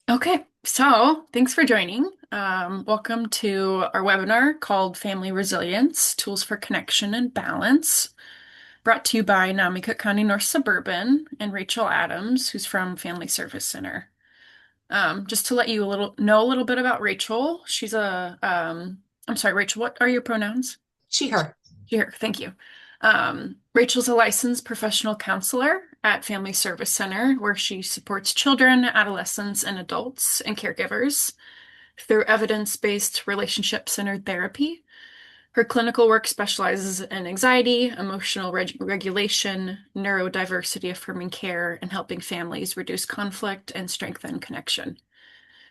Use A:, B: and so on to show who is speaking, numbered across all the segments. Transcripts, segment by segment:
A: Okay, so thanks for joining. Welcome to our webinar called Family Resilience, Tools for Connection and Balance, brought to you by NAMI Cook County North Suburban and Rachel Adams, who's from Family Service Center. Just to let you know a little bit about Rachel, I'm sorry, Rachel, what are your pronouns?
B: She, her.
A: Here, thank you. Rachel's a licensed professional counselor at Family Service Center, where she supports children, adolescents, and adults and caregivers through evidence-based relationship-centered therapy. Her clinical work specializes in anxiety, emotional regulation, neurodiversity affirming care, and helping families reduce conflict and strengthen connection.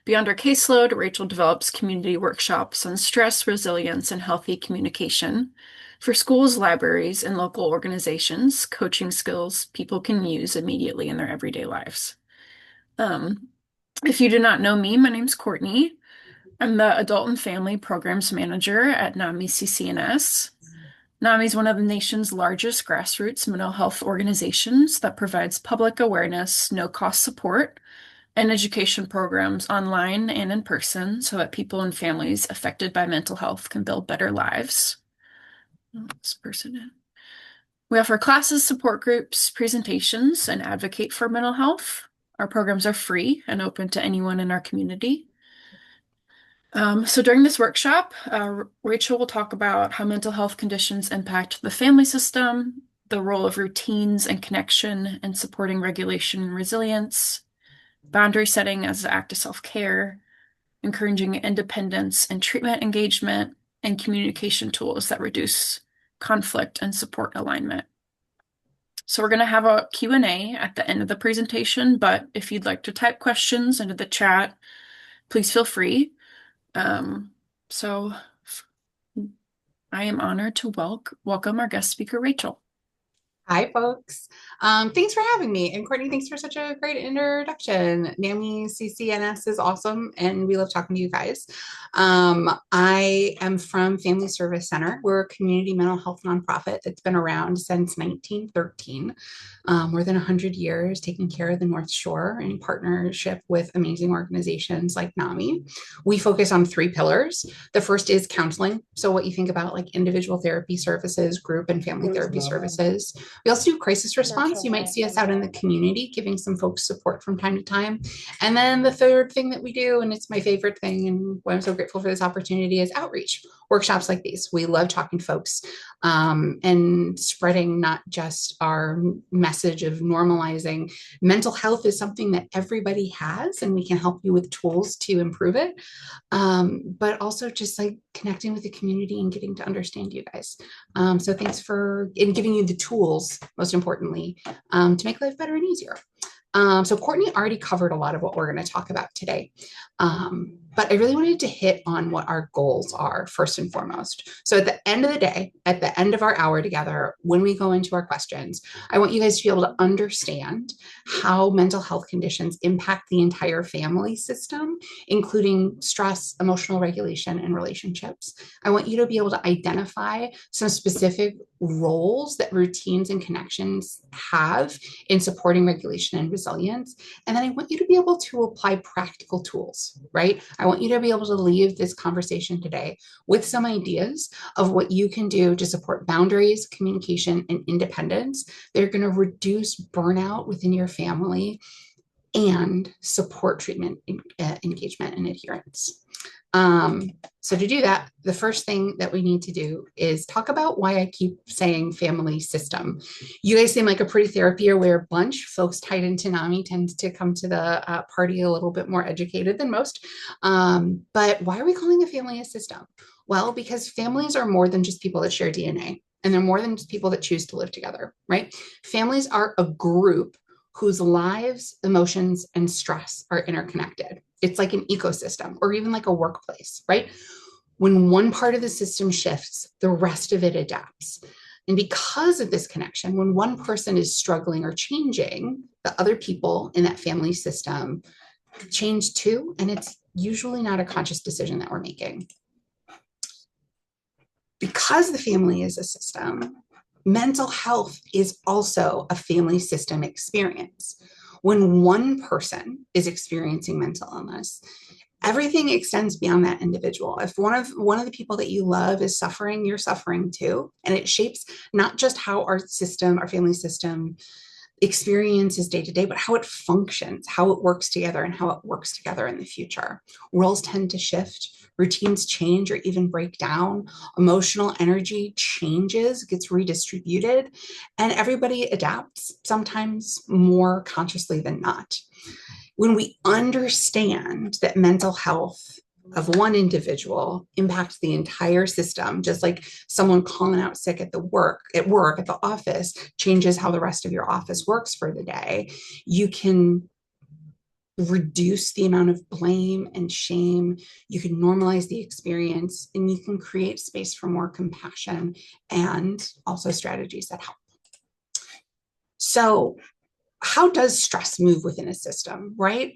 A: Beyond her caseload, Rachel develops community workshops on stress, resilience, and healthy communication for schools, libraries, and local organizations, coaching skills people can use immediately in their everyday lives. Um, if you do not know me, my name's Courtney. I'm the Adult and Family Programs Manager at NAMI CCNS. NAMI is one of the nation's largest grassroots mental health organizations that provides public awareness, no-cost support, and education programs online and in person so that people and families affected by mental health can build better lives. This person. We offer classes, support groups, presentations, and advocate for mental health. Our programs are free and open to anyone in our community. So during this workshop, Rachel will talk about how mental health conditions impact the family system, the role of routines and connection in supporting regulation and resilience, boundary setting as an act of self-care, encouraging independence and treatment engagement, and communication tools that reduce conflict and support alignment. So we're going to have a Q&A at the end of the presentation, but if you'd like to type questions into the chat, please feel free. Um, so I am honored to welcome our guest speaker, Rachel.
B: Hi, folks. Thanks for having me. And Courtney, thanks for such a great introduction. NAMI CCNS is awesome, and we love talking to you guys. I am from Family Service Center. We're a community mental health nonprofit that's been around since 1913, more than 100 years, taking care of the North Shore in partnership with amazing organizations like NAMI. We focus on three pillars. The first is counseling. So, what you think about like individual therapy services, group and family therapy services. We also do crisis response. You might see us out in the community giving some folks support from time to time. And then the third thing that we do, and it's my favorite thing, and why I'm so grateful for this opportunity, is outreach workshops like these. We love talking to folks and spreading not just our message of normalizing mental health is something that everybody has, and we can help you with tools to improve it. But also just like connecting with the community and getting to understand you guys. So thanks for giving you the tools, most importantly, to make life better and easier. So Courtney already covered a lot of what we're going to talk about today. But I really wanted to hit on what our goals are first and foremost. So at the end of the day, at the end of our hour together, when we go into our questions, I want you guys to be able to understand how mental health conditions impact the entire family system, including stress, emotional regulation, and relationships. I want you to be able to identify some specific roles that routines and connections have in supporting regulation and resilience. And then I want you to be able to apply practical tools, right? I want you to be able to leave this conversation today with some ideas of what you can do to support boundaries, communication, and independence. They're going to reduce burnout within your family and support treatment engagement and adherence. So to do that, the first thing that we need to do is talk about why I keep saying family system. You guys seem like a pretty therapy aware bunch. Folks tied into NAMI tend to come to the party a little bit more educated than most. But why are we calling a family a system? Well, because families are more than just people that share DNA, and they're more than just people that choose to live together, right? Families are a group whose lives, emotions, and stress are interconnected. It's like an ecosystem or even like a workplace, right? When one part of the system shifts, the rest of it adapts. And because of this connection, when one person is struggling or changing, the other people in that family system change too. And it's usually not a conscious decision that we're making. Because the family is a system, mental health is also a family system experience. When one person is experiencing mental illness, everything extends beyond that individual. If one of the people that you love is suffering, you're suffering too, and it shapes not just how our family system experiences day to day, but how it functions, how it works together, and how it works together in the future. Roles tend to shift, routines change or even break down, emotional energy changes, gets redistributed, and everybody adapts, sometimes more consciously than not. When we understand that mental health of one individual impacts the entire system, just like someone calling out sick at the office changes how the rest of your office works for the day, you can reduce the amount of blame and shame. You can normalize the experience, and you can create space for more compassion and also strategies that help. So, how does stress move within a system, right?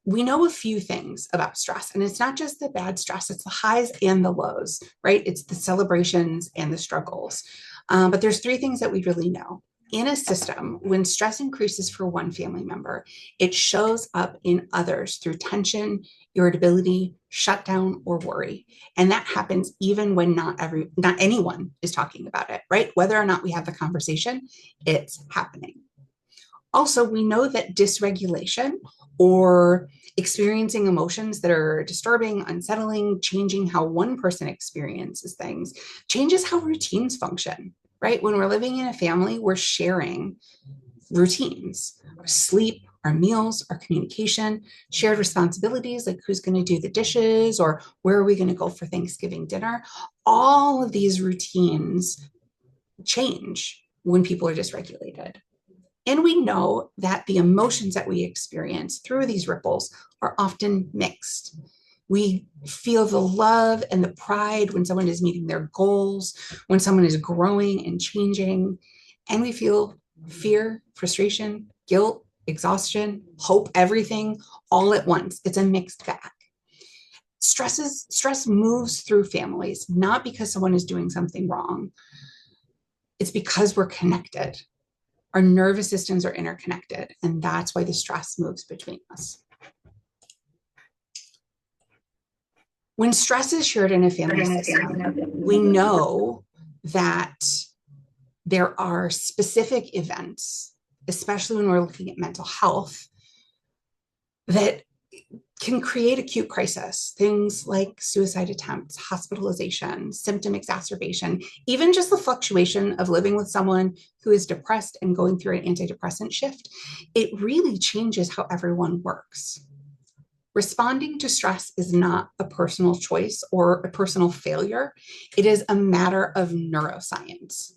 B: We know a few things about stress, and it's not just the bad stress, it's the highs and the lows, right? It's the celebrations and the struggles. But there's three things that we really know. In a system, when stress increases for one family member, it shows up in others through tension, irritability, shutdown, or worry. And that happens even when not anyone is talking about it, right? Whether or not we have the conversation, it's happening. Also, we know that dysregulation or experiencing emotions that are disturbing, unsettling, changing how one person experiences things, changes how routines function, right? When we're living in a family, we're sharing routines, our sleep, our meals, our communication, shared responsibilities like who's going to do the dishes or where are we going to go for Thanksgiving dinner. All of these routines change when people are dysregulated. And we know that the emotions that we experience through these ripples are often mixed. We feel the love and the pride when someone is meeting their goals, when someone is growing and changing. And we feel fear, frustration, guilt, exhaustion, hope, everything all at once. It's a mixed bag. Stress moves through families, not because someone is doing something wrong. It's because we're connected. Our nervous systems are interconnected, and that's why the stress moves between us. When stress is shared in a family system, we know that there are specific events, especially when we're looking at mental health, that can create acute crisis. Things like suicide attempts, hospitalization, symptom exacerbation, even just the fluctuation of living with someone who is depressed and going through an antidepressant shift. It really changes how everyone works. Responding to stress is not a personal choice or a personal failure. It is a matter of neuroscience.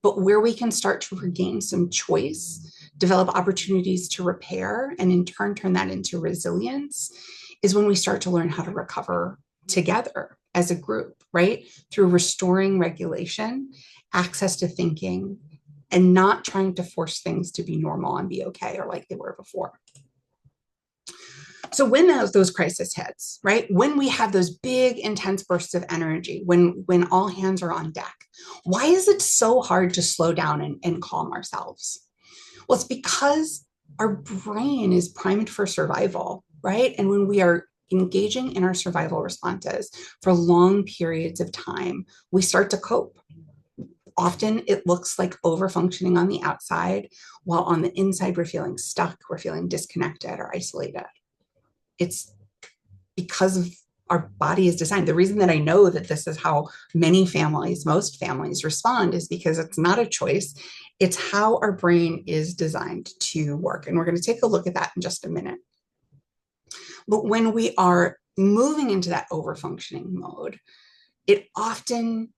B: But where we can start to regain some choice, develop opportunities to repair, and in turn turn that into resilience, is when we start to learn how to recover together as a group, right? Through restoring regulation, access to thinking, and not trying to force things to be normal and be okay or like they were before. So when those crisis hits, right? When we have those big, intense bursts of energy, when all hands are on deck, why is it so hard to slow down and calm ourselves? Well, it's because our brain is primed for survival, right? And when we are engaging in our survival responses for long periods of time, we start to cope. Often it looks like overfunctioning on the outside, while on the inside, we're feeling stuck, we're feeling disconnected or isolated. It's because of our body is designed. The reason that I know that this is how most families respond is because it's not a choice. It's how our brain is designed to work. And we're going to take a look at that in just a minute. But when we are moving into that overfunctioning mode, it often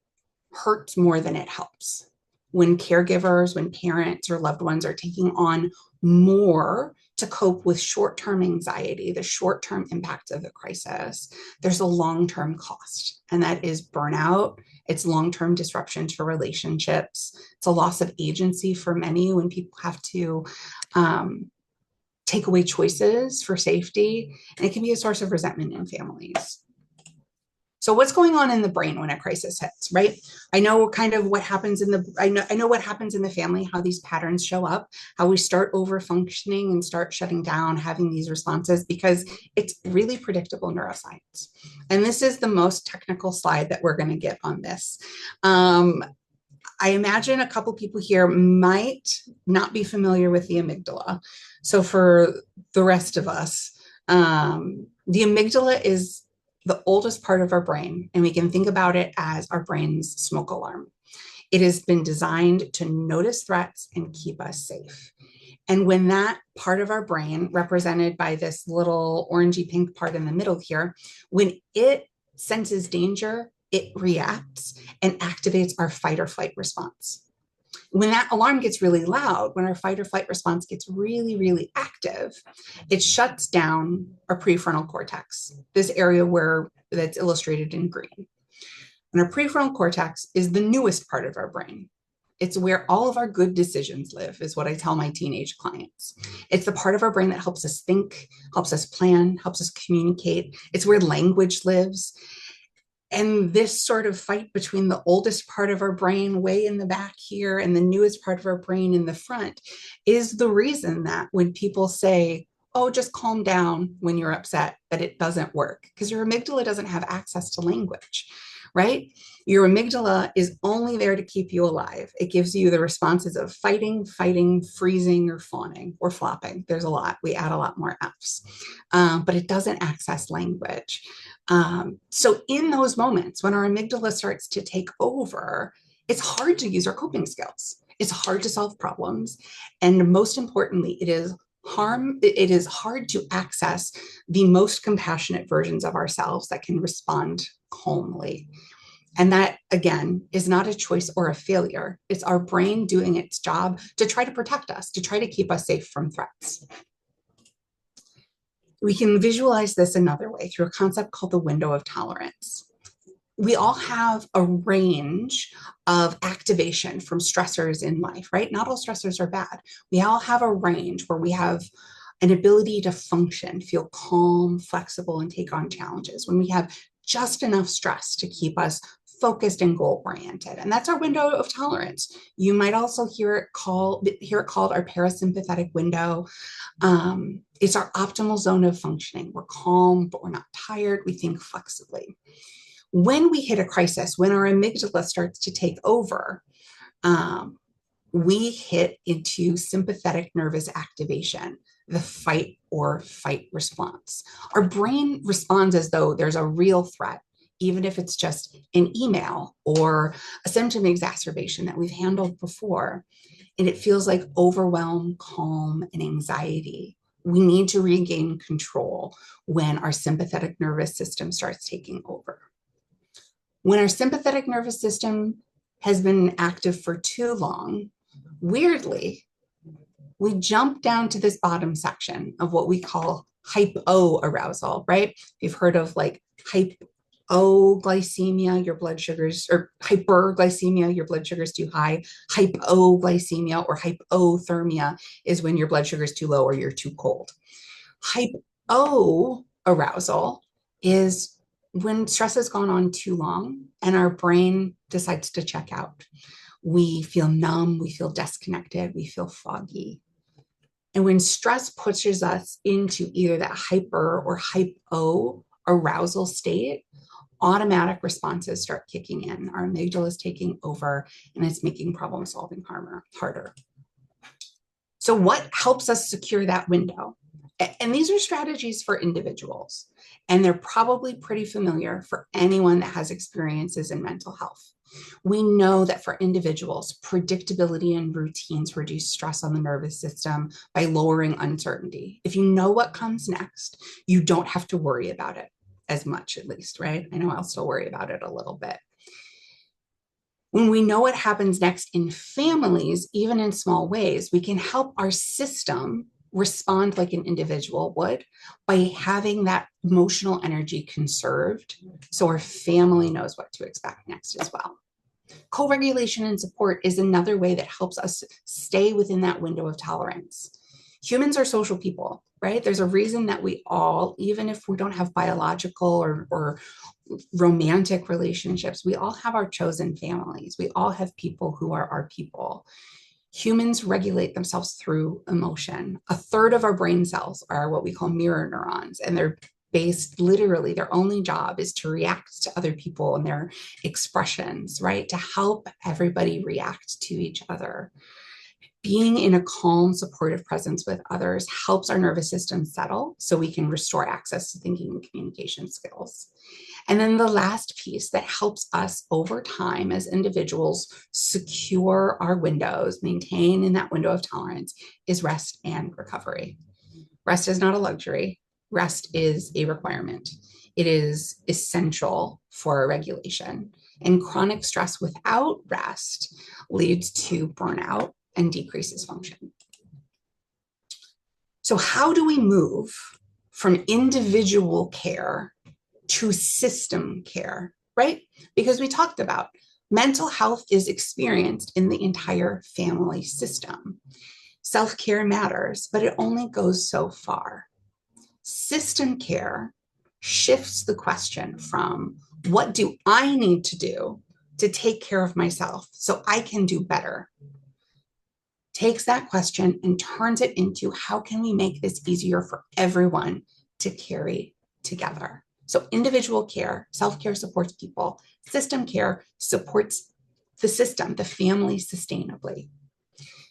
B: hurts more than it helps. When caregivers, when parents or loved ones are taking on more to cope with short-term anxiety, the short-term impacts of the crisis, there's a long-term cost, and that is burnout. It's long-term disruption to relationships. It's a loss of agency for many when people have to take away choices for safety, and it can be a source of resentment in families. So what's going on in the brain when a crisis hits, right? I know kind of what happens in the I know what happens in the family, how these patterns show up, how we start over functioning and start shutting down, having these responses because it's really predictable neuroscience. And this is the most technical slide that we're going to get on this. Um, I imagine a couple people here might not be familiar with the amygdala. So for the rest of us, the amygdala is the oldest part of our brain, and we can think about it as our brain's smoke alarm. It has been designed to notice threats and keep us safe. And when that part of our brain, represented by this little orangey pink part in the middle here, when it senses danger, it reacts and activates our fight or flight response. When that alarm gets really loud, when our fight or flight response gets really, really active, it shuts down our prefrontal cortex, this area where that's illustrated in green. And our prefrontal cortex is the newest part of our brain. It's where all of our good decisions live, is what I tell my teenage clients. It's the part of our brain that helps us think, helps us plan, helps us communicate. It's where language lives. And this sort of fight between the oldest part of our brain way in the back here and the newest part of our brain in the front is the reason that when people say, oh, just calm down when you're upset, that it doesn't work because your amygdala doesn't have access to language, right? Your amygdala is only there to keep you alive. It gives you the responses of fighting, fighting, freezing, or fawning, or flopping. There's a lot. We add a lot more F's, but it doesn't access language. So in those moments when our amygdala starts to take over, it's hard to use our coping skills. It's hard to solve problems. And most importantly, it is hard to access the most compassionate versions of ourselves that can respond calmly. And that, again, is not a choice or a failure. It's our brain doing its job to try to protect us, to try to keep us safe from threats. We can visualize this another way through a concept called the window of tolerance. We all have a range of activation from stressors in life, right? Not all stressors are bad. We all have a range where we have an ability to function, feel calm, flexible, and take on challenges when we have just enough stress to keep us focused and goal oriented. And that's our window of tolerance. You might also hear it called our parasympathetic window. It's our optimal zone of functioning. We're calm, but we're not tired. We think flexibly. When we hit a crisis, when our amygdala starts to take over, we hit into sympathetic nervous activation, the fight or fight response. Our brain responds as though there's a real threat, even if it's just an email or a symptom exacerbation that we've handled before. And it feels like overwhelm, calm, and anxiety. We need to regain control when our sympathetic nervous system starts taking over. When our sympathetic nervous system has been active for too long, weirdly, we jump down to this bottom section of what we call hypoarousal, right? You've heard of like hypoglycemia, your blood sugars, or hyperglycemia, your blood sugar is too high. Hypoglycemia or hypothermia is when your blood sugar is too low or you're too cold. Hypoarousal is when stress has gone on too long and our brain decides to check out. We feel numb, we feel disconnected, we feel foggy. And when stress pushes us into either that hyper or hypo arousal state, automatic responses start kicking in. Our amygdala is taking over and it's making problem solving harder. So what helps us secure that window? And these are strategies for individuals, and they're probably pretty familiar for anyone that has experiences in mental health. We know that for individuals, predictability and routines reduce stress on the nervous system by lowering uncertainty. If you know what comes next, you don't have to worry about it as much, at least, right? I know I'll still worry about it a little bit. When we know what happens next in families, even in small ways, we can help our system respond like an individual would by having that emotional energy conserved so our family knows what to expect next as well. Co-regulation and support is another way that helps us stay within that window of tolerance. Humans are social people, right? There's a reason that we all, even if we don't have biological or romantic relationships, we all have our chosen families. We all have people who are our people. Humans regulate themselves through emotion. A third of our brain cells are what we call mirror neurons, and they're based literally, their only job is to react to other people and their expressions, right? To help everybody react to each other. Being in a calm, supportive presence with others helps our nervous system settle so we can restore access to thinking and communication skills. And then the last piece that helps us over time as individuals secure our windows, maintain in that window of tolerance, is rest and recovery. Rest is not a luxury, rest is a requirement. It is essential for regulation. And chronic stress without rest leads to burnout and decreases function. So, how do we move from individual care to system care, right? Because we talked about mental health is experienced in the entire family system. Self care matters, but it only goes so far. System care shifts the question from what do I need to do to take care of myself so I can do better, takes that question and turns it into how can we make this easier for everyone to carry together. So individual care, self-care supports people. System care supports the system, the family sustainably.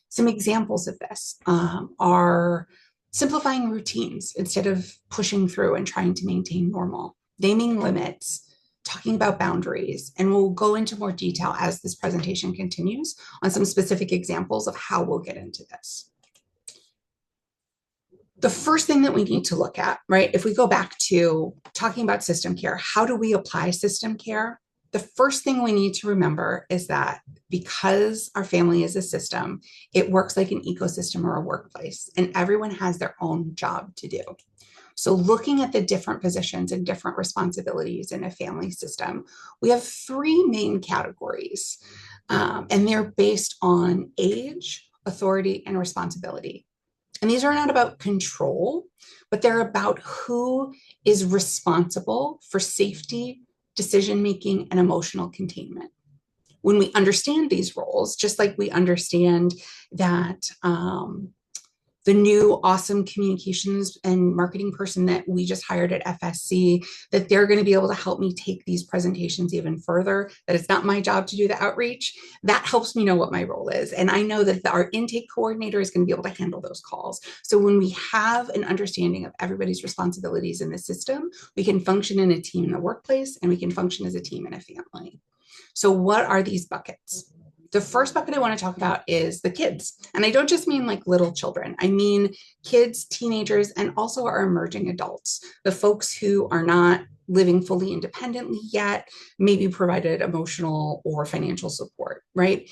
B: Some examples of this are simplifying routines instead of pushing through and trying to maintain normal, naming limits, talking about boundaries, and we'll go into more detail as this presentation continues on some specific examples of how we'll get into this. The first thing that we need to look at, right, if we go back to talking about system care, how do we apply system care? The first thing we need to remember is that because our family is a system, it works like an ecosystem or a workplace, and everyone has their own job to do. So looking at the different positions and different responsibilities in a family system, we have three main categories, and they're based on age, authority, and responsibility. And these are not about control, but they're about who is responsible for safety, decision-making, and emotional containment. When we understand these roles, just like we understand that the new awesome communications and marketing person that we just hired at FSC, that they're going to be able to help me take these presentations even further, that it's not my job to do the outreach, that helps me know what my role is. And I know that our intake coordinator is going to be able to handle those calls. So when we have an understanding of everybody's responsibilities in the system, we can function in a team in the workplace and we can function as a team in a family. So what are these buckets? The first bucket I want to talk about is the kids. And I don't just mean like little children. I mean kids, teenagers, and also our emerging adults, the folks who are not living fully independently yet, maybe provided emotional or financial support, right?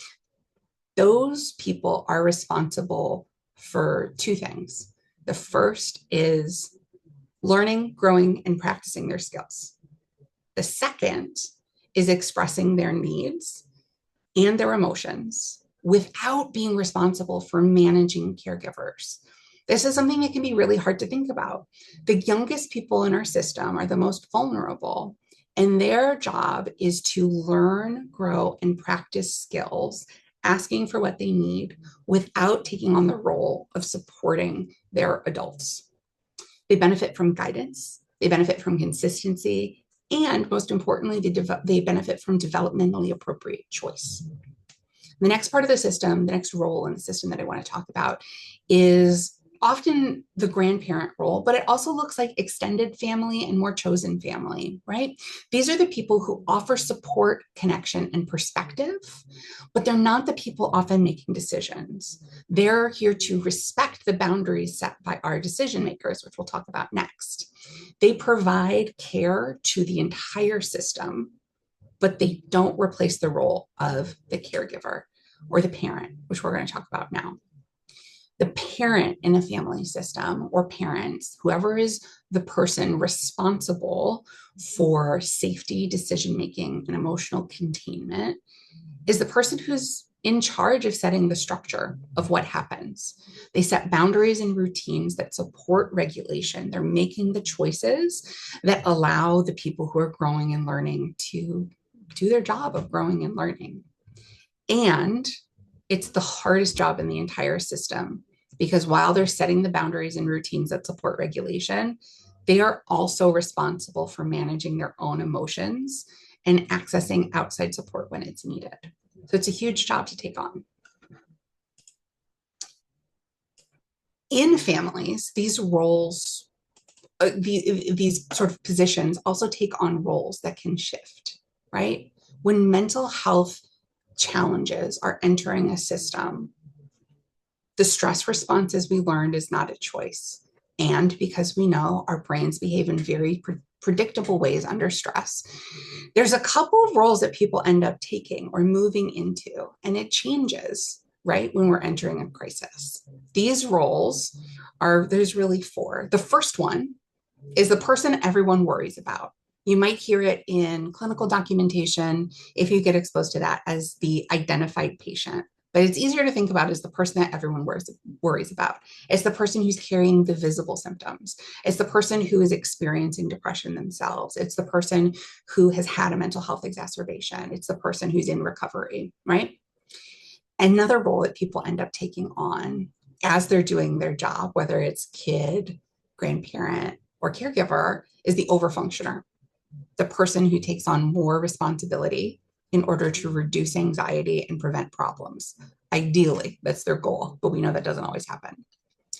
B: Those people are responsible for two things. The first is learning, growing, and practicing their skills. The second is expressing their needs and their emotions without being responsible for managing caregivers. This is something that can be really hard to think about. The youngest people in our system are the most vulnerable, and their job is to learn, grow, and practice skills, asking for what they need without taking on the role of supporting their adults. They benefit from guidance, they benefit from consistency, and most importantly, they benefit from developmentally appropriate choice. The next part of the system, the next role in the system that I want to talk about is often the grandparent role, but it also looks like extended family and more chosen family, right? These are the people who offer support, connection, and perspective, but they're not the people often making decisions. They're here to respect the boundaries set by our decision makers, which we'll talk about next. They provide care to the entire system, but they don't replace the role of the caregiver or the parent, which we're going to talk about now. The parent in a family system, or parents, whoever is the person responsible for safety, decision making, and emotional containment, is the person who's in charge of setting the structure of what happens. They set boundaries and routines that support regulation. They're making the choices that allow the people who are growing and learning to do their job of growing and learning. And it's the hardest job in the entire system because while they're setting the boundaries and routines that support regulation, they are also responsible for managing their own emotions and accessing outside support when it's needed. So it's a huge job to take on. In families, these roles, these sort of positions also take on roles that can shift, right? When mental health challenges are entering a system, the stress response, as we learned, is not a choice. And because we know our brains behave in very predictable ways under stress, there's a couple of roles that people end up taking or moving into, and it changes, right, when we're entering a crisis. These roles there's really four. The first one is the person everyone worries about. You might hear it in clinical documentation if you get exposed to that as the identified patient. But it's easier to think about as the person that everyone worries about. It's the person who's carrying the visible symptoms. It's the person who is experiencing depression themselves. It's the person who has had a mental health exacerbation. It's the person who's in recovery, right? Another role that people end up taking on as they're doing their job, whether it's kid, grandparent, or caregiver, is the overfunctioner, the person who takes on more responsibility in order to reduce anxiety and prevent problems. Ideally, that's their goal, but we know that doesn't always happen.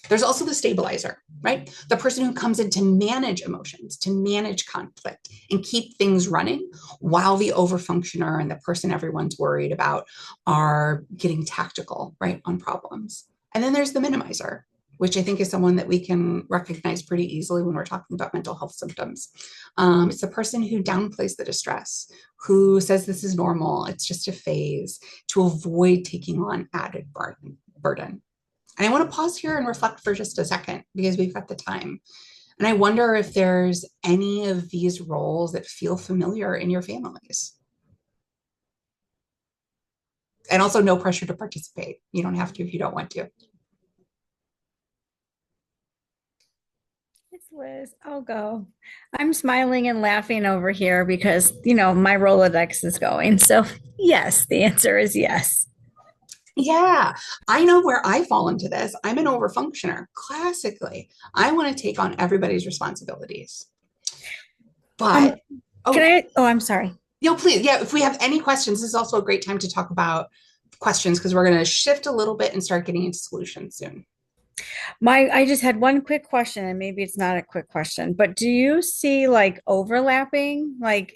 B: There's also the stabilizer, right? The person who comes in to manage emotions, to manage conflict, and keep things running while the overfunctioner and the person everyone's worried about are getting tactical, right, on problems. And then there's the minimizer, which I think is someone that we can recognize pretty easily when we're talking about mental health symptoms. It's the person who downplays the distress, who says this is normal, it's just a phase, to avoid taking on added burden. And I want to pause here and reflect for just a second because we've got the time. And I wonder if there's any of these roles that feel familiar in your families. And also, no pressure to participate. You don't have to if you don't want to.
C: It's Liz. I'll go. I'm smiling and laughing over here because, my Rolodex is going. So, yes, the answer is yes.
B: Yeah, I know where I fall into this. I'm an overfunctioner. Classically, I want to take on everybody's responsibilities.
C: Um,
B: But,
C: can
B: oh,
C: I? Oh, I'm sorry.
B: please. Yeah, if we have any questions, this is also a great time to talk about questions because we're going to shift a little bit and start getting into solutions soon.
C: I just had one quick question, and maybe it's not a quick question, but do you see like overlapping? Like,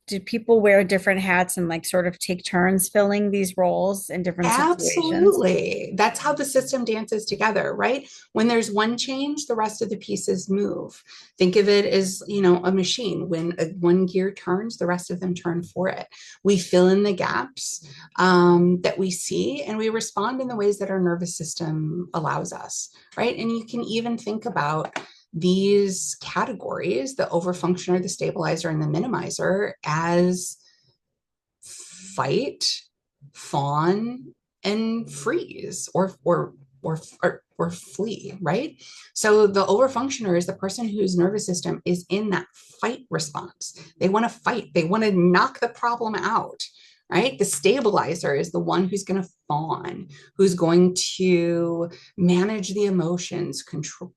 C: do people wear different hats and like sort of take turns filling these roles in different situations?
B: Absolutely. That's how the system dances together, right? When there's one change, the rest of the pieces move. Think of it as, a machine. When one gear turns, the rest of them turn for it. We fill in the gaps that we see and we respond in the ways that our nervous system allows us, right? And you can even think about these categories, the overfunctioner, the stabilizer, and the minimizer, as fight, fawn, and freeze or flee, right? So the overfunctioner is the person whose nervous system is in that fight response. They want to fight, they want to knock the problem out, right? The stabilizer is the one who's going to fawn, who's going to manage the emotions,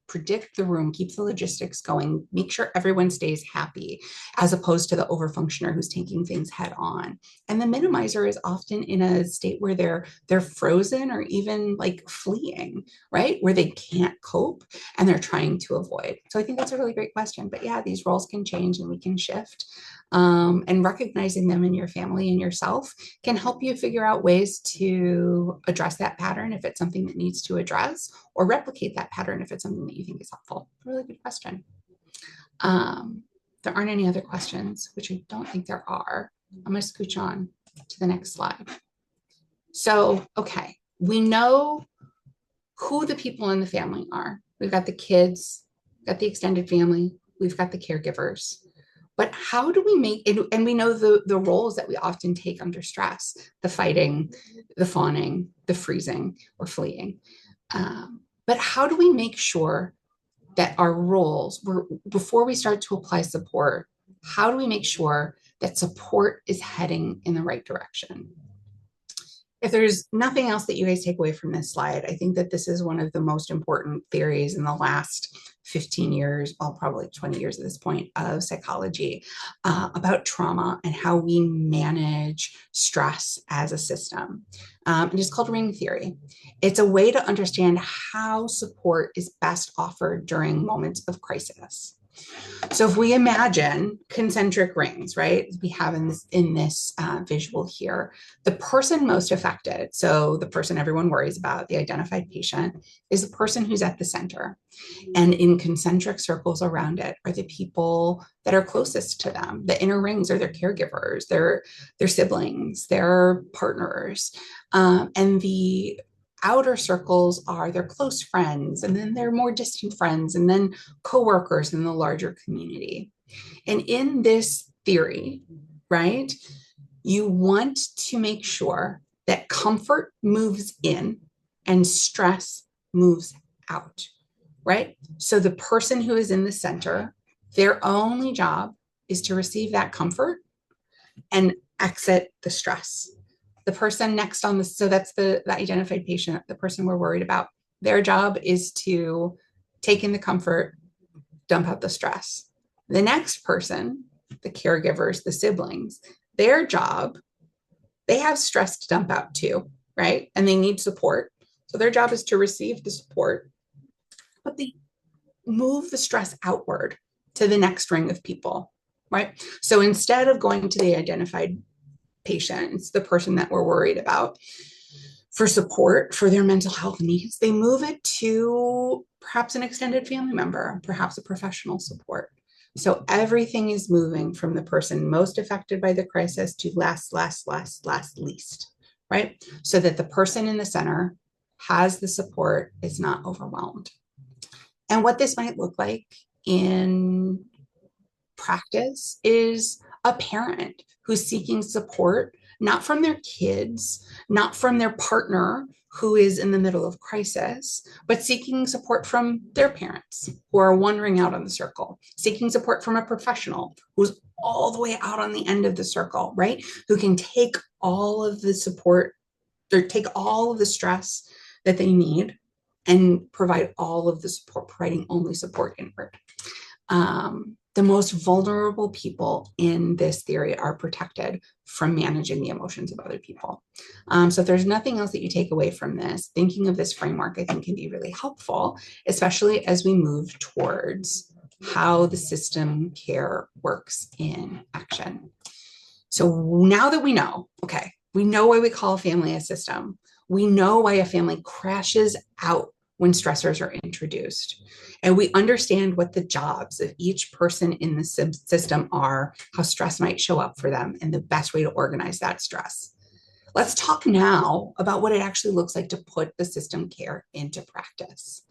B: predict the room, keep the logistics going, make sure everyone stays happy, as opposed to the overfunctioner who's taking things head on. And the minimizer is often in a state where they're frozen or even like fleeing, right? Where they can't cope and they're trying to avoid. So I think that's a really great question. But yeah, these roles can change and we can shift. And recognizing them in your family and yourself can help you figure out ways to address that pattern if it's something that needs to address, or replicate that pattern if it's something that you think is helpful. Really good question. There aren't any other questions, which I don't think there are. I'm going to scooch on to the next slide. So, okay, we know who the people in the family are. We've got the kids, got the extended family, we've got the caregivers. But how do we make it? And we know the roles that we often take under stress: the fighting, the fawning, the freezing or fleeing. But how do we make sure that our roles were, before we start to apply support, how do we make sure that support is heading in the right direction? If there's nothing else that you guys take away from this slide, I think that this is one of the most important theories in the last 15 years, well, probably 20 years at this point, of psychology about trauma and how we manage stress as a system. And it's called ring theory. It's a way to understand how support is best offered during moments of crisis. So if we imagine concentric rings, right, we have in this visual here, the person most affected, so the person everyone worries about, the identified patient, is the person who's at the center. And in concentric circles around it are the people that are closest to them. The inner rings are their caregivers, their siblings, their partners. And the outer circles are their close friends, and then their more distant friends, and then coworkers in the larger community. And in this theory, right, you want to make sure that comfort moves in and stress moves out, right? So the person who is in the center, their only job is to receive that comfort and exit the stress. The person next on the, so that's the identified patient, the person we're worried about, their job is to take in the comfort, dump out the stress. The next person, the caregivers, the siblings, their job, they have stress to dump out too, right? And they need support. So their job is to receive the support, but they move the stress outward to the next ring of people, right? So instead of going to the identified patients, the person that we're worried about, for support for their mental health needs, they move it to perhaps an extended family member, perhaps a professional support. So everything is moving from the person most affected by the crisis to last, least, right? So that the person in the center has the support, is not overwhelmed. And what this might look like in practice is a parent who's seeking support, not from their kids, not from their partner who is in the middle of crisis, but seeking support from their parents who are wandering out on the circle, seeking support from a professional who's all the way out on the end of the circle, right? Who can take all of the support or take all of the stress that they need and provide all of the support, providing only support inward. The most vulnerable people in this theory are protected from managing the emotions of other people. So if there's nothing else that you take away from this, thinking of this framework, I think, can be really helpful, especially as we move towards how the system care works in action. So now that we know, okay, we know why we call a family a system. We know why a family crashes out when stressors are introduced. And we understand what the jobs of each person in the system are, how stress might show up for them, and the best way to organize that stress. Let's talk now about what it actually looks like to put the system care into practice.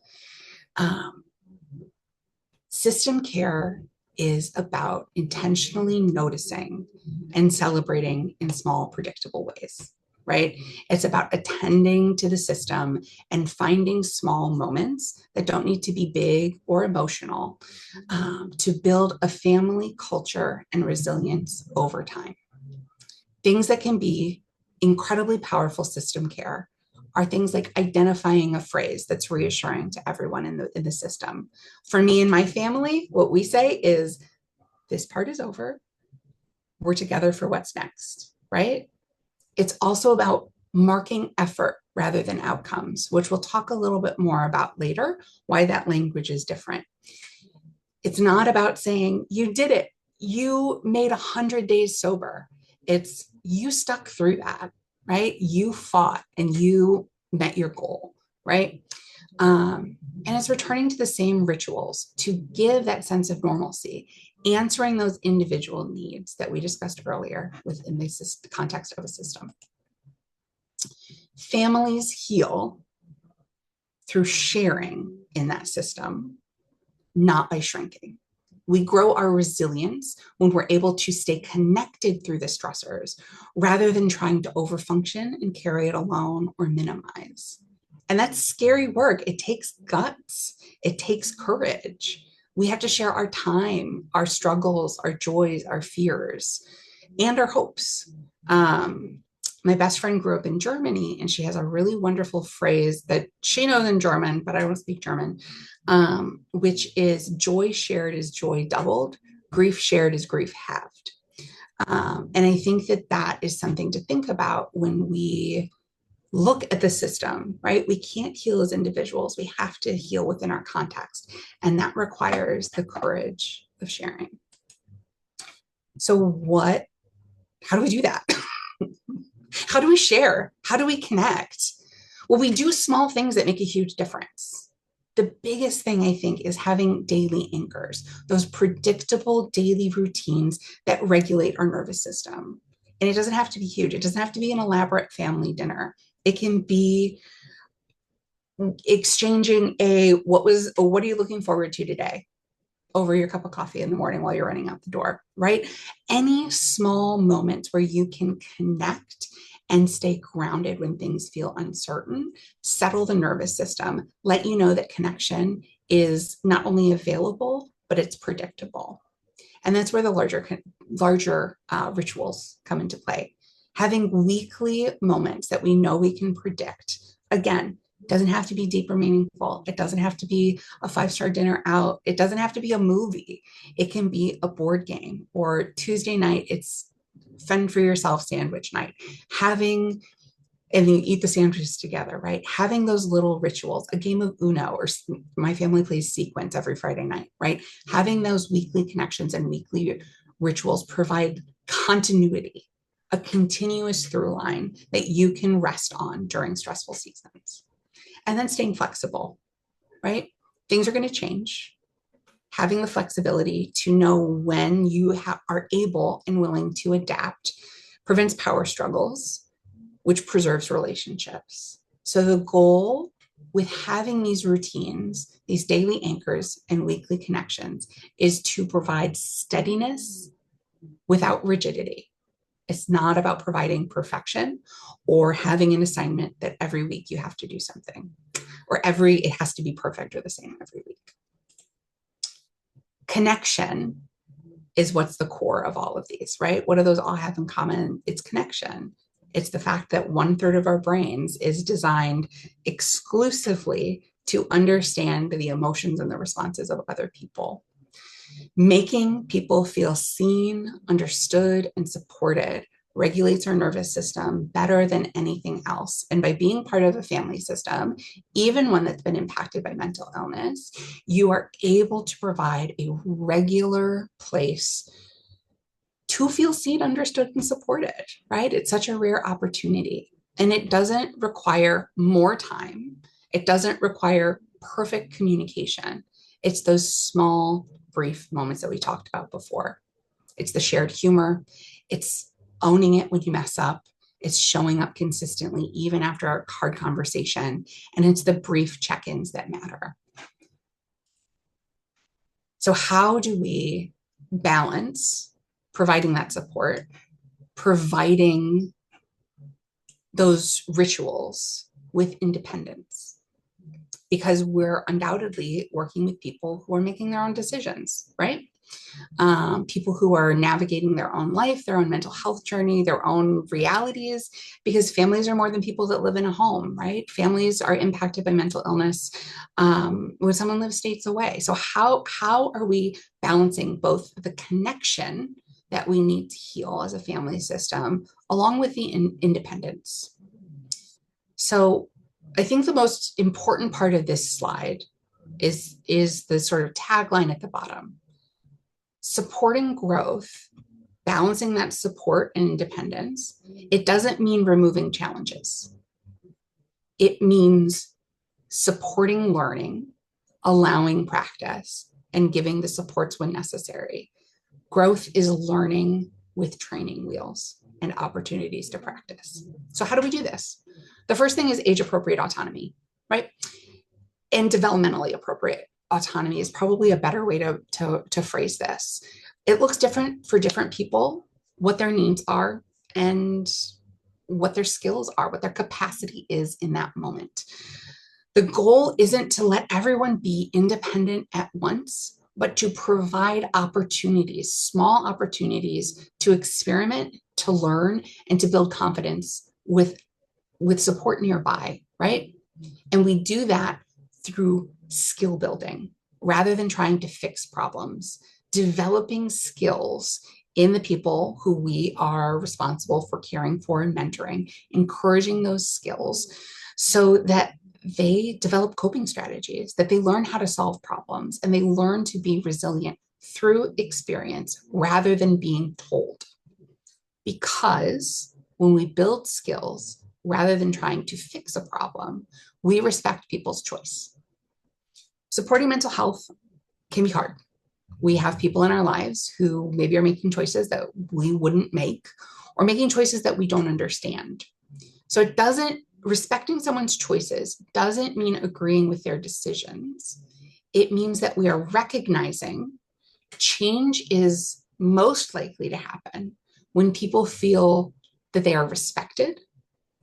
B: System care is about intentionally noticing and celebrating in small, predictable ways, right? It's about attending to the system and finding small moments that don't need to be big or emotional to build a family culture and resilience over time. Things that can be incredibly powerful system care are things like identifying a phrase that's reassuring to everyone in the system. For me and my family, what we say is, this part is over. We're together for what's next, right? It's also about marking effort rather than outcomes, which we'll talk a little bit more about later, why that language is different. It's not about saying, you did it. You made 100 days sober. It's you stuck through that, right? You fought and you met your goal, right? And it's returning to the same rituals to give that sense of normalcy, answering those individual needs that we discussed earlier within the context of a system. Families heal through sharing in that system, not by shrinking. We grow our resilience when we're able to stay connected through the stressors rather than trying to overfunction and carry it alone or minimize. And that's scary work. It takes guts, it takes courage. We have to share our time, our struggles, our joys, our fears, and our hopes. My best friend grew up in Germany, and she has a really wonderful phrase that she knows in German, but I don't speak German, which is joy shared is joy doubled, grief shared is grief halved. And I think that that is something to think about when we look at the system, right? We can't heal as individuals. We have to heal within our context. And that requires the courage of sharing. So how do we do that? How do we share? How do we connect? Well, we do small things that make a huge difference. The biggest thing, I think, is having daily anchors, those predictable daily routines that regulate our nervous system. And it doesn't have to be huge. It doesn't have to be an elaborate family dinner. It can be exchanging what are you looking forward to today over your cup of coffee in the morning while you're running out the door, right? Any small moments where you can connect and stay grounded when things feel uncertain, settle the nervous system, let you know that connection is not only available, but it's predictable. And that's where the larger rituals come into play. Having weekly moments that we know we can predict. Again, it doesn't have to be deep or meaningful. It doesn't have to be a 5-star dinner out. It doesn't have to be a movie. It can be a board game, or Tuesday night, it's fend for yourself sandwich night. And you eat the sandwiches together, right? Having those little rituals, a game of Uno, or my family plays Sequence every Friday night, right? Having those weekly connections and weekly rituals provide continuity, a continuous through line that you can rest on during stressful seasons. And then staying flexible, right? Things are going to change. Having the flexibility to know when you are able and willing to adapt prevents power struggles, which preserves relationships. So the goal with having these routines, these daily anchors and weekly connections, is to provide steadiness without rigidity. It's not about providing perfection or having an assignment that every week you have to do something, or it has to be perfect or the same every week. Connection is what's the core of all of these, right? What do those all have in common? It's connection. It's the fact that 1/3 of our brains is designed exclusively to understand the emotions and the responses of other people. Making people feel seen, understood, and supported regulates our nervous system better than anything else. And by being part of a family system, even one that's been impacted by mental illness, you are able to provide a regular place to feel seen, understood, and supported, right? It's such a rare opportunity. And it doesn't require more time. It doesn't require perfect communication. It's those small, brief moments that we talked about before. It's the shared humor. It's owning it when you mess up. It's showing up consistently, even after a hard conversation. And it's the brief check-ins that matter. So how do we balance providing that support, providing those rituals with independence? Because we're undoubtedly working with people who are making their own decisions, right? People who are navigating their own life, their own mental health journey, their own realities, because families are more than people that live in a home, right? Families are impacted by mental illness when someone lives states away. So how are we balancing both the connection that we need to heal as a family system, along with the independence? So I think the most important part of this slide is the sort of tagline at the bottom. Supporting growth, balancing that support and independence. It doesn't mean removing challenges. It means supporting learning, allowing practice, and giving the supports when necessary. Growth is learning with training wheels and opportunities to practice. So how do we do this? The first thing is age-appropriate autonomy, right? And developmentally appropriate autonomy is probably a better way to phrase this. It looks different for different people, what their needs are, and what their skills are, what their capacity is in that moment. The goal isn't to let everyone be independent at once, but to provide opportunities, small opportunities to experiment, to learn, and to build confidence with support nearby, right? And we do that through skill building rather than trying to fix problems, developing skills in the people who we are responsible for caring for and mentoring, encouraging those skills so that they develop coping strategies, that they learn how to solve problems, and they learn to be resilient through experience rather than being told. Because when we build skills, rather than trying to fix a problem, we respect people's choice. Supporting mental health can be hard. We have people in our lives who maybe are making choices that we wouldn't make or making choices that we don't understand. So respecting someone's choices doesn't mean agreeing with their decisions. It means that we are recognizing change is most likely to happen when people feel that they are respected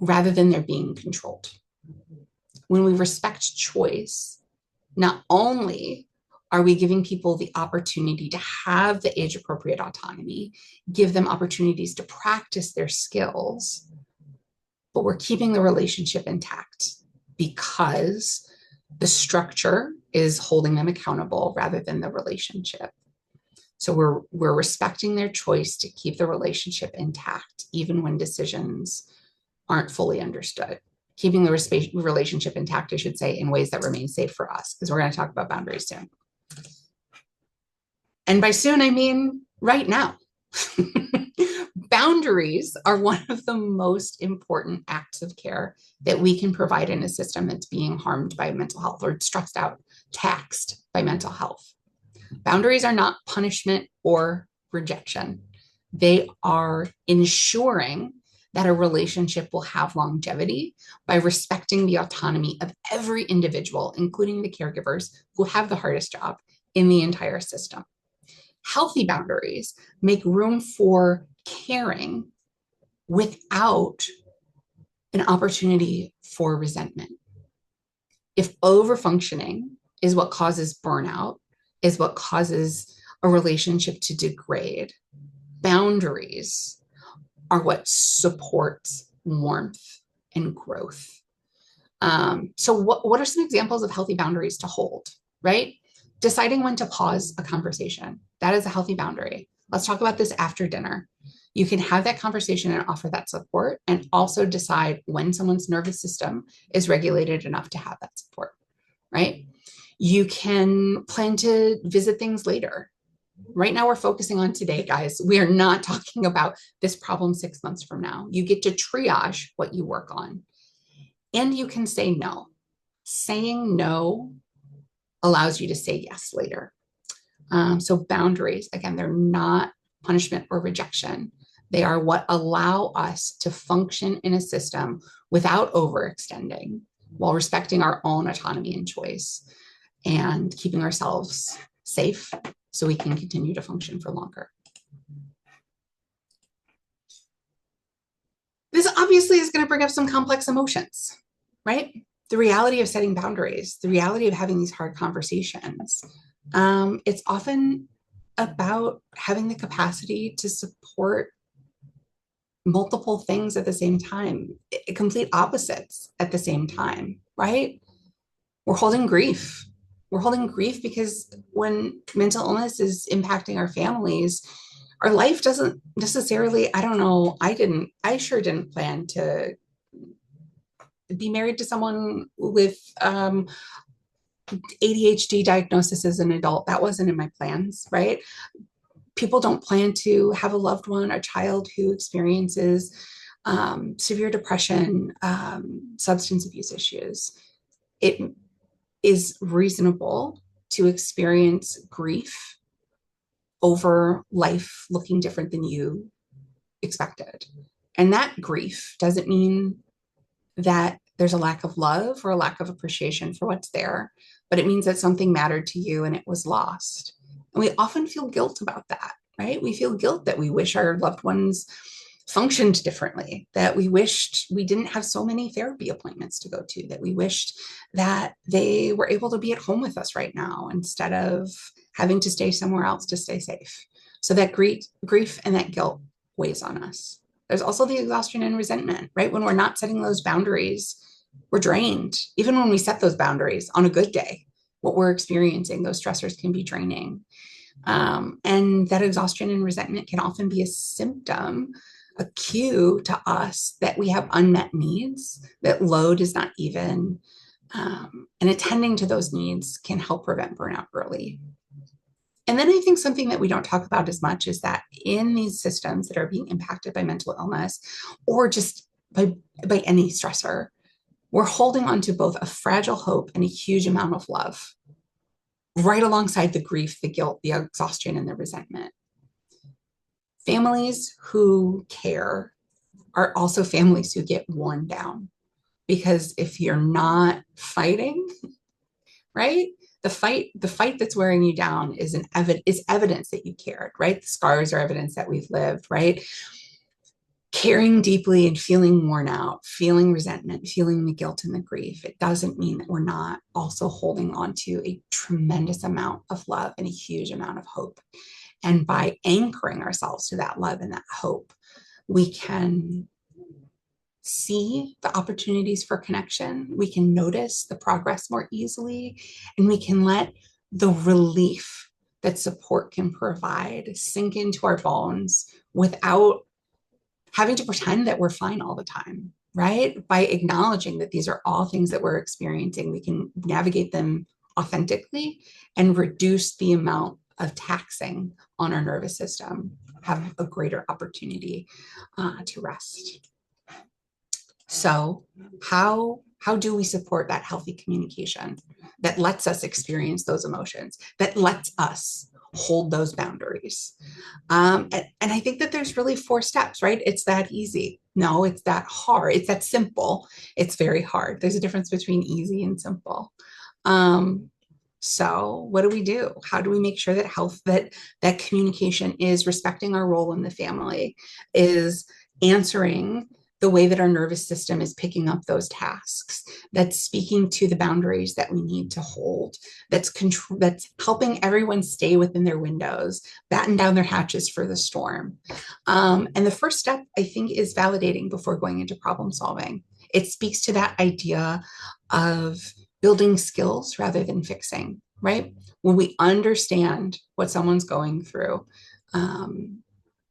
B: rather than they're being controlled. When we respect choice, not only are we giving people the opportunity to have the age appropriate autonomy, give them opportunities to practice their skills, but we're keeping the relationship intact because the structure is holding them accountable rather than the relationship. So we're respecting their choice to keep the relationship intact, even when decisions aren't fully understood. Keeping the relationship intact, I should say, in ways that remain safe for us, because we're going to talk about boundaries soon. And by soon, I mean right now. Boundaries are one of the most important acts of care that we can provide in a system that's being harmed by mental health or stressed out, taxed by mental health. Boundaries are not punishment or rejection. They are ensuring that a relationship will have longevity by respecting the autonomy of every individual, including the caregivers who have the hardest job in the entire system. Healthy boundaries make room for caring without an opportunity for resentment. If overfunctioning is what causes burnout, is what causes a relationship to degrade, boundaries are what supports warmth and growth. So what are some examples of healthy boundaries to hold, right? Deciding when to pause a conversation. That is a healthy boundary. Let's talk about this after dinner. You can have that conversation and offer that support, and also decide when someone's nervous system is regulated enough to have that support, right? You can plan to visit things later. Right now, we're focusing on today, guys. We are not talking about this problem 6 months from now. You get to triage what you work on, and you can say no. Saying no allows you to say yes later. So boundaries, again, they're not punishment or rejection. They are what allow us to function in a system without overextending while respecting our own autonomy and choice and keeping ourselves safe so we can continue to function for longer. This obviously is going to bring up some complex emotions, right? The reality of setting boundaries, the reality of having these hard conversations. It's often about having the capacity to support multiple things at the same time, complete opposites at the same time, right? We're holding grief. We're holding grief because when mental illness is impacting our families, our life doesn't necessarily, I don't know, I sure didn't plan to be married to someone with ADHD diagnosis as an adult. That wasn't in my plans, right? People don't plan to have a loved one, a child who experiences severe depression, substance abuse issues. It is reasonable to experience grief over life looking different than you expected. And that grief doesn't mean that there's a lack of love or a lack of appreciation for what's there, but it means that something mattered to you and it was lost. And we often feel guilt about that, right? We feel guilt that we wish our loved ones functioned differently, that we wished we didn't have so many therapy appointments to go to, that we wished that they were able to be at home with us right now instead of having to stay somewhere else to stay safe. So that grief and that guilt weighs on us. There's also the exhaustion and resentment, right? When we're not setting those boundaries, we're drained. Even when we set those boundaries on a good day, what we're experiencing, those stressors can be draining. And that exhaustion and resentment can often be a symptom, a cue to us that we have unmet needs, that load is not even, and attending to those needs can help prevent burnout early. And then I think something that we don't talk about as much is that in these systems that are being impacted by mental illness or just by any stressor, we're holding on to both a fragile hope and a huge amount of love, right alongside the grief, the guilt, the exhaustion, and the resentment. Families who care are also families who get worn down, because if you're not fighting, right? The fight that's wearing you down is evidence that you cared, right? The scars are evidence that we've lived, right? Caring deeply and feeling worn out, feeling resentment, feeling the guilt and the grief, it doesn't mean that we're not also holding on to a tremendous amount of love and a huge amount of hope. And by anchoring ourselves to that love and that hope, we can see the opportunities for connection, we can notice the progress more easily, and we can let the relief that support can provide sink into our bones without having to pretend that we're fine all the time, right? By acknowledging that these are all things that we're experiencing, we can navigate them authentically and reduce the amount of taxing on our nervous system, have a greater opportunity to rest. So how do we support that healthy communication that lets us experience those emotions, that lets us hold those boundaries? And I think that there's really 4 steps, right? It's that easy. No, it's that hard. It's that simple. It's very hard. There's a difference between easy and simple. So what do? How do we make sure that communication is respecting our role in the family, is answering the way that our nervous system is picking up those tasks, that's speaking to the boundaries that we need to hold, that's helping everyone stay within their windows, batten down their hatches for the storm. And the first step, I think, is validating before going into problem solving. It speaks to that idea of building skills rather than fixing, right? When we understand what someone's going through,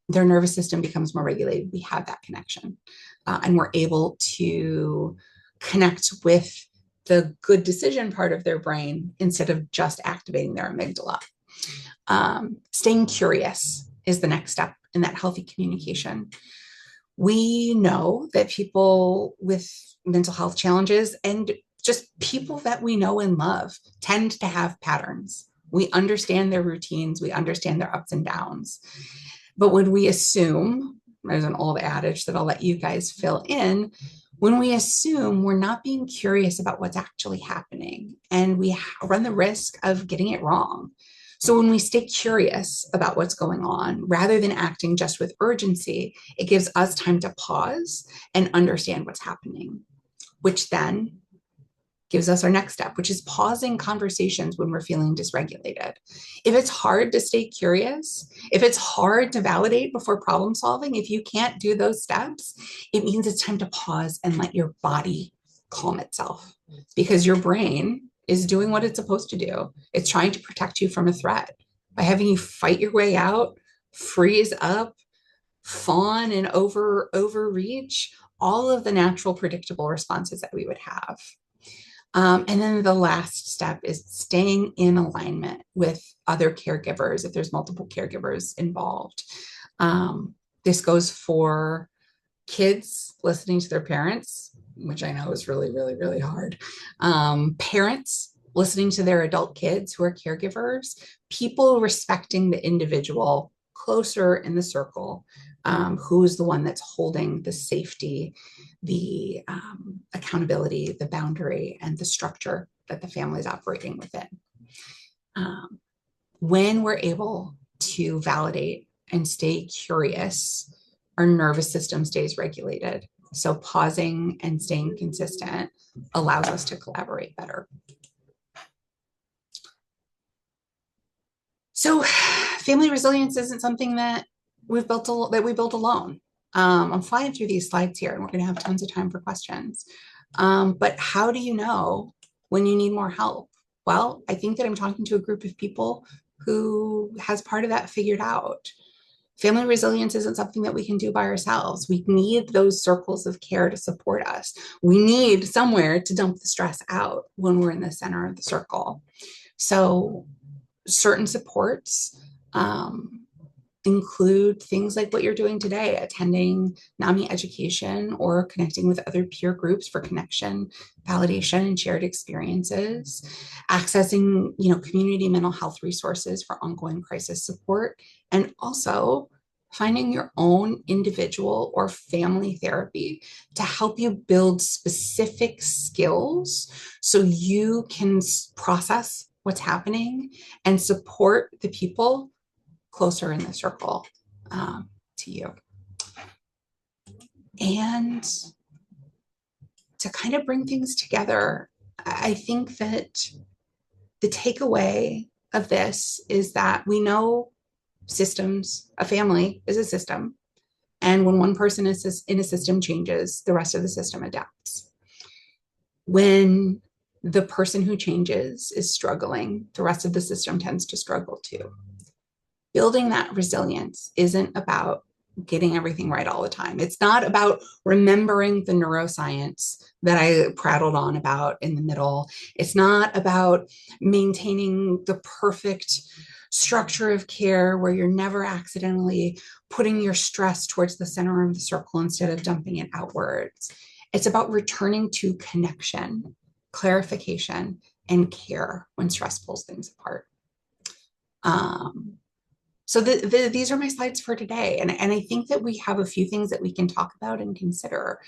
B: their nervous system becomes more regulated. We have that connection. And we're able to connect with the good decision part of their brain instead of just activating their amygdala. Staying curious is the next step in that healthy communication. We know that people with mental health challenges and just people that we know and love tend to have patterns. We understand their routines, we understand their ups and downs. But when we assume, there's an old adage that I'll let you guys fill in, when we assume, we're not being curious about what's actually happening, and we run the risk of getting it wrong. So when we stay curious about what's going on, rather than acting just with urgency, it gives us time to pause and understand what's happening, which then gives us our next step, which is pausing conversations when we're feeling dysregulated. If it's hard to stay curious, if it's hard to validate before problem solving, if you can't do those steps, it means it's time to pause and let your body calm itself, because your brain is doing what it's supposed to do. It's trying to protect you from a threat by having you fight your way out, freeze up, fawn and overreach, all of the natural predictable responses that we would have. And then the last step is staying in alignment with other caregivers if there's multiple caregivers involved. This goes for kids listening to their parents, which I know is really, really, really hard. Parents listening to their adult kids who are caregivers, people respecting the individual closer in the circle, who's the one that's holding the safety, the accountability, the boundary, and the structure that the family is operating within. Um, when we're able to validate and stay curious, our nervous system stays regulated. So pausing and staying consistent allows us to collaborate better. So family resilience isn't something that we built alone. I'm flying through these slides here, and we're going to have tons of time for questions. But how do you know when you need more help? Well, I think that I'm talking to a group of people who has part of that figured out. Family resilience isn't something that we can do by ourselves. We need those circles of care to support us. We need somewhere to dump the stress out when we're in the center of the circle. So certain supports include things like what you're doing today, attending NAMI education or connecting with other peer groups for connection, validation, and shared experiences, accessing, community mental health resources for ongoing crisis support, and also finding your own individual or family therapy to help you build specific skills so you can process what's happening and support the people closer in the circle to you. And to kind of bring things together, I think that the takeaway of this is that we know systems, a family is a system. And when one person is in a system changes, the rest of the system adapts. When the person who changes is struggling, the rest of the system tends to struggle too. Building that resilience isn't about getting everything right all the time. It's not about remembering the neuroscience that I prattled on about in the middle. It's not about maintaining the perfect structure of care where you're never accidentally putting your stress towards the center of the circle instead of dumping it outwards. It's about returning to connection, clarification, and care when stress pulls things apart. So these are my slides for today. And I think that we have a few things that we can talk about and consider.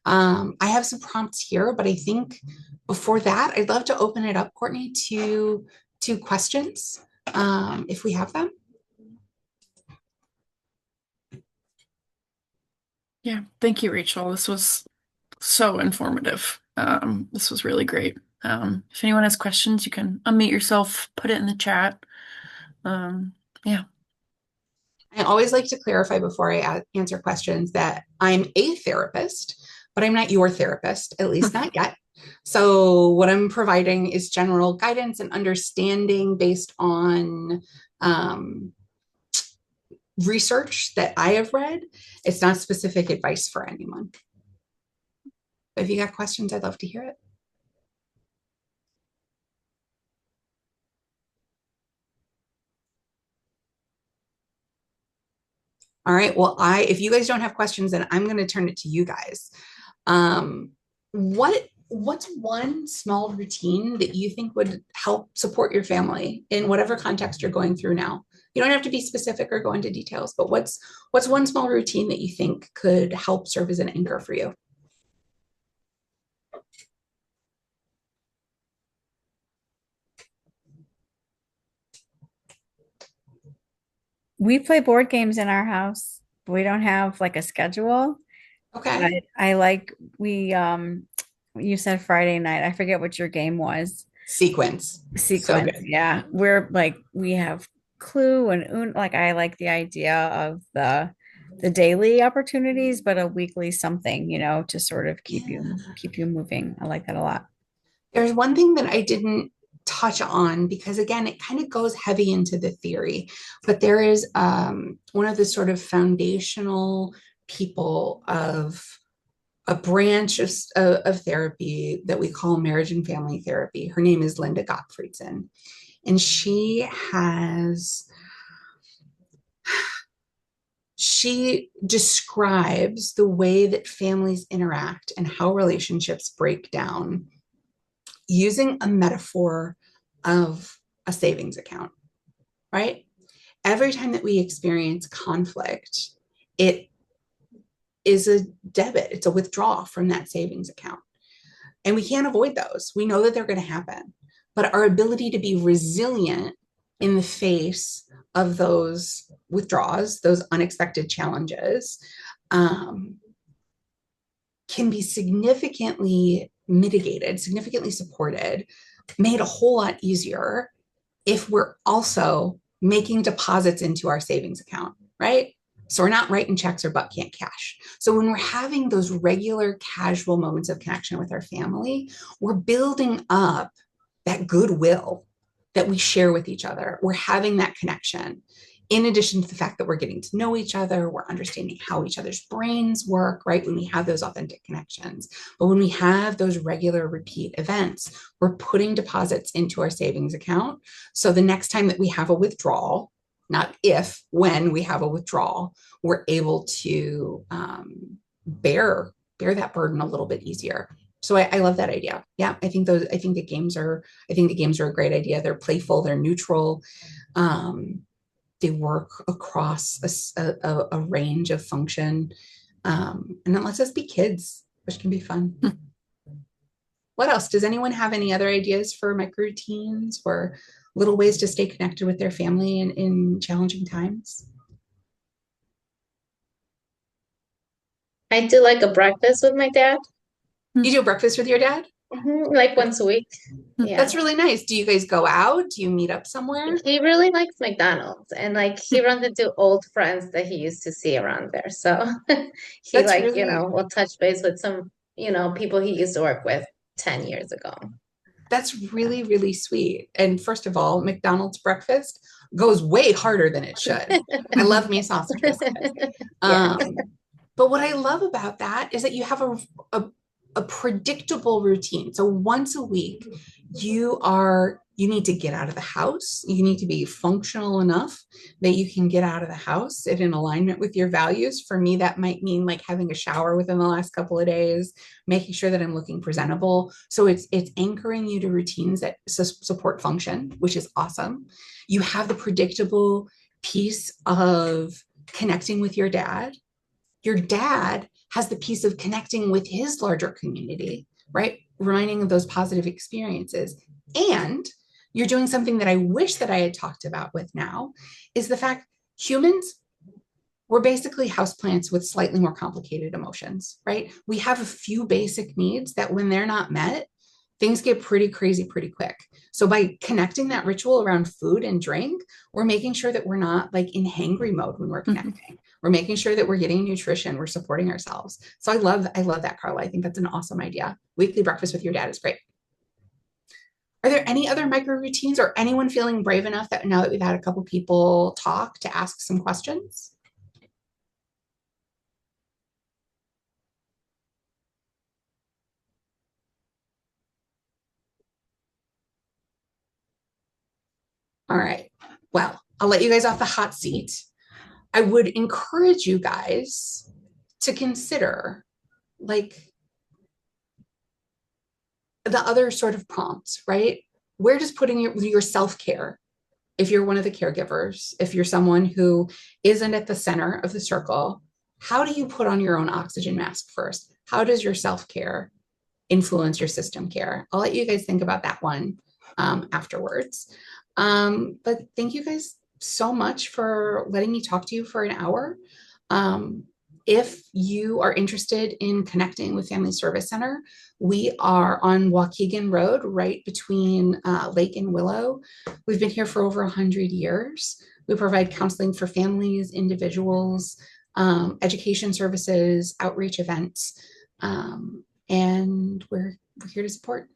B: I have some prompts here, but I think before that, I'd love to open it up, Courtney, to questions, if we have them.
A: Yeah, thank you, Rachel. This was so informative. This was really great. If anyone has questions, you can unmute yourself, put it in the chat. Yeah.
B: I always like to clarify before I answer questions that I'm a therapist, but I'm not your therapist, at least not yet. So what I'm providing is general guidance and understanding based on research that I have read. It's not specific advice for anyone. If you got questions, I'd love to hear it. All right. Well, if you guys don't have questions, then I'm going to turn it to you guys. What's one small routine that you think would help support your family in whatever context you're going through now? You don't have to be specific or go into details, but what's one small routine that you think could help serve as an anchor for you?
C: We play board games in our house. We don't have like a schedule.
B: Okay.
C: But I like you said Friday night. I forget what your game was.
B: Sequence. So
C: Sequence.
B: good.
C: Yeah. We're like we have Clue and like I like the idea of the daily opportunities, but a weekly something, to sort of keep you moving. I like that a lot.
B: There's one thing that I didn't touch on because again, it kind of goes heavy into the theory, but there is one of the sort of foundational people of a branch of therapy that we call marriage and family therapy. Her name is Linda Gottfriedson, and she describes the way that families interact and how relationships break down using a metaphor of a savings account, right? every time that we experience conflict, it is a debit, it's a withdrawal from that savings account. And we can't avoid those. We know that they're going to happen. But our ability to be resilient in the face of those withdrawals, those unexpected challenges, um, can be significantly mitigated, significantly supported, made a whole lot easier if we're also making deposits into our savings account, right? So we're not writing checks or butt can't cash. So when we're having those regular casual moments of connection with our family, we're building up that goodwill that we share with each other. We're having that connection. In addition to the fact that we're getting to know each other, we're understanding how each other's brains work, right? When we have those authentic connections. But when we have those regular repeat events, we're putting deposits into our savings account. So the next time that we have a withdrawal, not if, when we have a withdrawal, we're able to bear that burden a little bit easier. So I love that idea. Yeah, I think the games are a great idea. They're playful, they're neutral. They work across a range of function. And it lets us be kids, which can be fun. What else? Does anyone have any other ideas for micro routines or little ways to stay connected with their family in challenging times?
D: I do like a breakfast with my dad,
B: You do breakfast with your dad?
D: like once a week. Yeah.
B: That's really nice. Do you guys go out? Do you meet up somewhere?
D: He really likes McDonald's and like he runs into old friends that he used to see around there. So he
B: That's
D: like,
B: really
D: will touch base with some, people he used to work with 10 years ago.
B: that's really, really sweet. And first of all, McDonald's breakfast goes way harder than it should. I love me sausage biscuits.
D: Yeah.
B: But what I love about that is that you have a predictable routine. So once a week, you need to get out of the house. You need to be functional enough that you can get out of the house and in alignment with your values. For me, that might mean like having a shower within the last couple of days, making sure that I'm looking presentable. So it's anchoring you to routines that support function, which is awesome. You have the predictable piece of connecting with your dad. Your dad has the piece of connecting with his larger community, right? Reminding of those positive experiences. And you're doing something that I wish that I had talked about with now is the fact humans, we're basically houseplants with slightly more complicated emotions, right? We have a few basic needs that when they're not met, things get pretty crazy pretty quick. So by connecting that ritual around food and drink, we're making sure that we're not like in hangry mode when we're connecting. We're making sure that we're getting nutrition, we're supporting ourselves. So I love that, Carla. I think that's an awesome idea. Weekly breakfast with your dad is great. Are there any other micro routines or anyone feeling brave enough that now that we've had a couple people talk to ask some questions? All right. Well, I'll let you guys off the hot seat. I would encourage you guys to consider like the other sort of prompts, right? Where does putting your self-care, if you're one of the caregivers, if you're someone who isn't at the center of the circle, how do you put on your own oxygen mask first? How does your self-care influence your system care? I'll let you guys think about that one afterwards. But thank you guys so much for letting me talk to you for an hour. If you are interested in connecting with Family Service Center, we are on Waukegan Road, right between Lake and Willow. We've been here for over 100 years. We provide counseling for families, individuals, education services, outreach events, and we're here to support.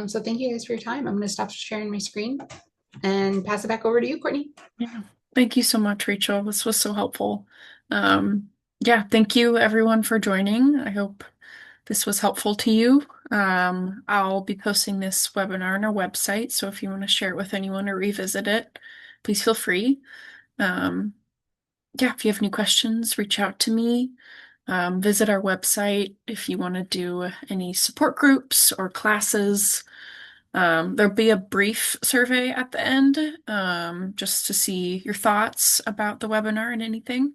B: So thank you guys for your time. I'm going to stop sharing my screen and pass it back over to you, Courtney.
A: Yeah. Thank you so much, Rachel. This was so helpful. Yeah, thank you everyone for joining. I hope this was helpful to you. I'll be posting this webinar on our website, so if you want to share it with anyone or revisit it, please feel free. Yeah, if you have any questions, reach out to me. Visit our website if you want to do any support groups or classes. There'll be a brief survey at the end, just to see your thoughts about the webinar and anything.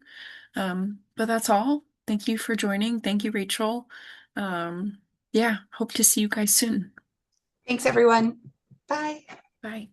A: But that's all. Thank you for joining. Thank you, Rachel. Yeah, hope to see you guys soon.
B: Thanks, everyone. Bye.
A: Bye.